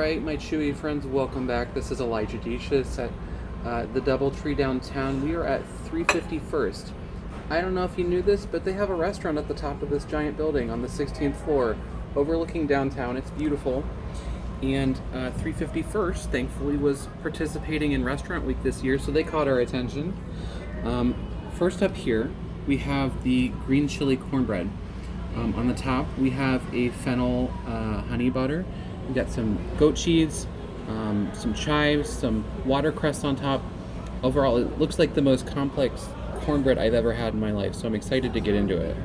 Alright, my Chewy friends, welcome back. This is Elijah Decious at the Doubletree downtown. We are at 351st. I don't know if you knew this, but they have a restaurant at the top of this giant building on the 16th floor, overlooking downtown. It's beautiful. And 351st, thankfully, was participating in Restaurant Week this year, so they caught our attention. First up here, we have the green chili cornbread. On the top, we have a fennel honey butter. We got some goat cheese, some chives, some watercress on top. Overall, it looks like the most complex cornbread I've ever had in my life, so I'm excited to get into it.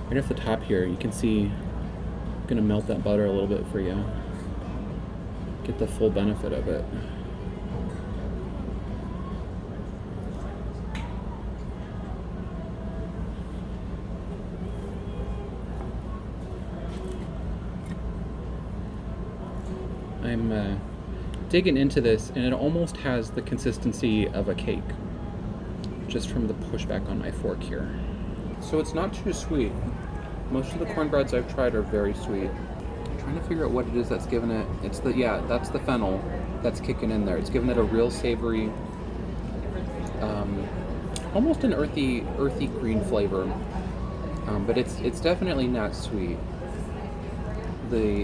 Right off the top here, you can see I'm gonna melt that butter a little bit for you. Get the full benefit of it. I'm digging into this, and it almost has the consistency of a cake, just from the pushback on my fork here. So it's not too sweet. Most of the cornbreads I've tried are very sweet. I'm trying to figure out what it is that's giving it. That's the fennel that's kicking in there. It's giving it a real savory, almost an earthy green flavor, but it's definitely not sweet.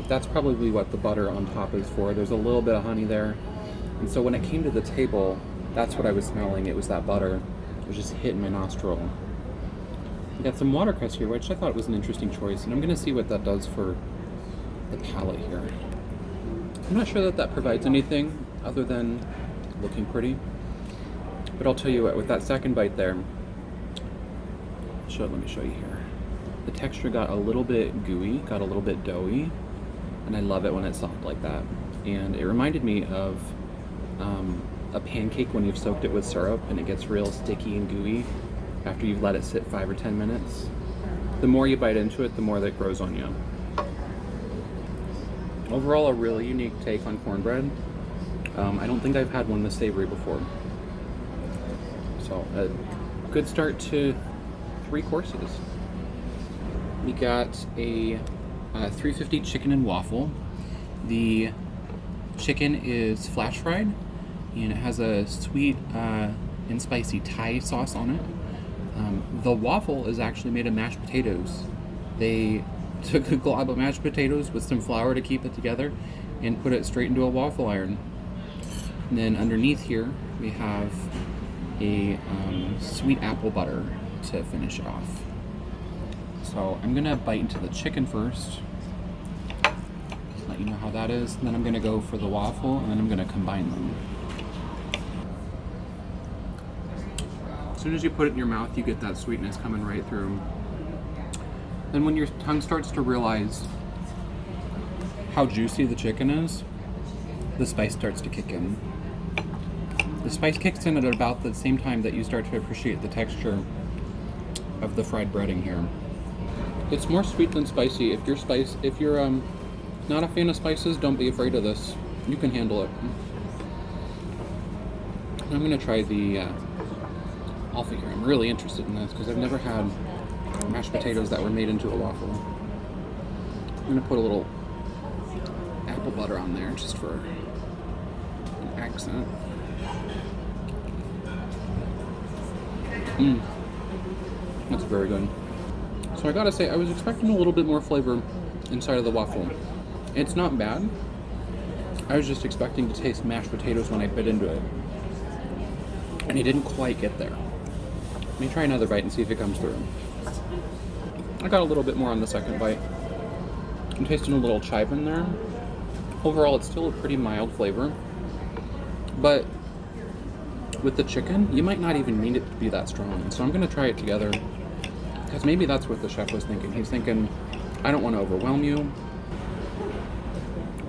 That's probably what the butter on top is for. There's a little bit of honey there. And so when it came to the table, that's what I was smelling. It was that butter. It was just hitting my nostril. We got some watercress here, which I thought was an interesting choice. And I'm going to see what that does for the palate here. I'm not sure that provides anything other than looking pretty. But I'll tell you what, with that second bite there, let me show you here. The texture got a little bit gooey, got a little bit doughy, and I love it when it's soft like that. And it reminded me of a pancake when you've soaked it with syrup and it gets real sticky and gooey after you've let it sit 5 or 10 minutes. The more you bite into it, the more that it grows on you. Overall, a really unique take on cornbread. I don't think I've had one this savory before. So, a good start to 3 courses. We got a 350 chicken and waffle. The chicken is flash fried, and it has a sweet and spicy Thai sauce on it. The waffle is actually made of mashed potatoes. They took a glob of mashed potatoes with some flour to keep it together and put it straight into a waffle iron. And then underneath here we have a sweet apple butter to finish it off. So I'm gonna bite into the chicken first, let you know how that is, and then I'm gonna go for the waffle, and then I'm gonna combine them. As soon as you put it in your mouth, you get that sweetness coming right through. Then when your tongue starts to realize how juicy the chicken is, the spice starts to kick in. The spice kicks in at about the same time that you start to appreciate the texture of the fried breading here. It's more sweet than spicy. If you're not a fan of spices, don't be afraid of this. You can handle it. I'm gonna try the waffle here. I'm really interested in this because I've never had mashed potatoes that were made into a waffle. I'm gonna put a little apple butter on there just for an accent. That's very good. So I gotta say, I was expecting a little bit more flavor inside of the waffle. It's not bad. I was just expecting to taste mashed potatoes when I bit into it. And it didn't quite get there. Let me try another bite and see if it comes through. I got a little bit more on the second bite. I'm tasting a little chive in there. Overall, it's still a pretty mild flavor. But with the chicken, you might not even need it to be that strong. So I'm gonna try it together. Because maybe that's what the chef was thinking. He's thinking, I don't want to overwhelm you.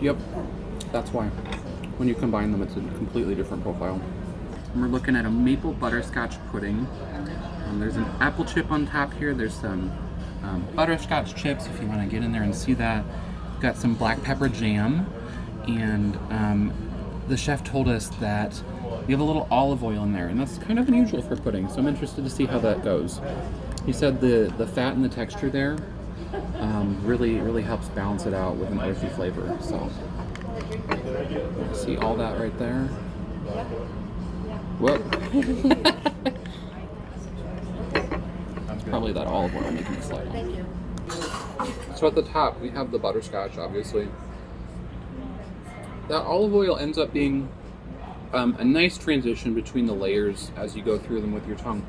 Yep, that's why. When you combine them, it's a completely different profile. And we're looking at a maple butterscotch pudding. There's an apple chip on top here. There's some butterscotch chips, if you want to get in there and see that. Got some black pepper jam. And the chef told us that you have a little olive oil in there. And that's kind of unusual for pudding, so I'm interested to see how that goes. He said the fat and the texture there really helps balance it out with an earthy flavor. So see all that right there. Whoop. Probably that olive oil making it slide on. So at the top we have the butterscotch, obviously. That olive oil ends up being a nice transition between the layers as you go through them with your tongue.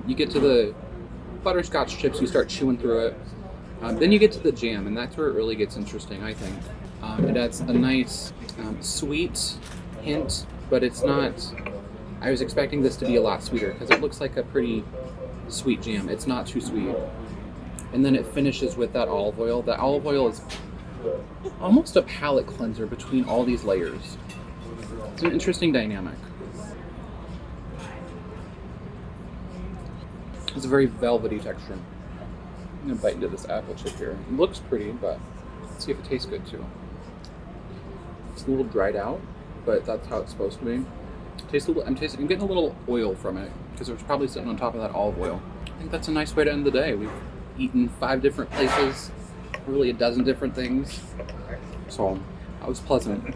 You get to the butterscotch chips, you start chewing through it. Then you get to the jam, and that's where it really gets interesting, I think. It adds a nice sweet hint, but it's not... I was expecting this to be a lot sweeter because it looks like a pretty sweet jam. It's not too sweet. And then it finishes with that olive oil. That olive oil is almost a palate cleanser between all these layers. It's an interesting dynamic. It's a very velvety texture. I'm gonna bite into this apple chip here. It looks pretty, but let's see if it tastes good too. It's a little dried out, but that's how it's supposed to be. I'm getting a little oil from it because it was probably sitting on top of that olive oil. I think that's a nice way to end the day. We've eaten 5 different places, really a dozen different things. So that was pleasant.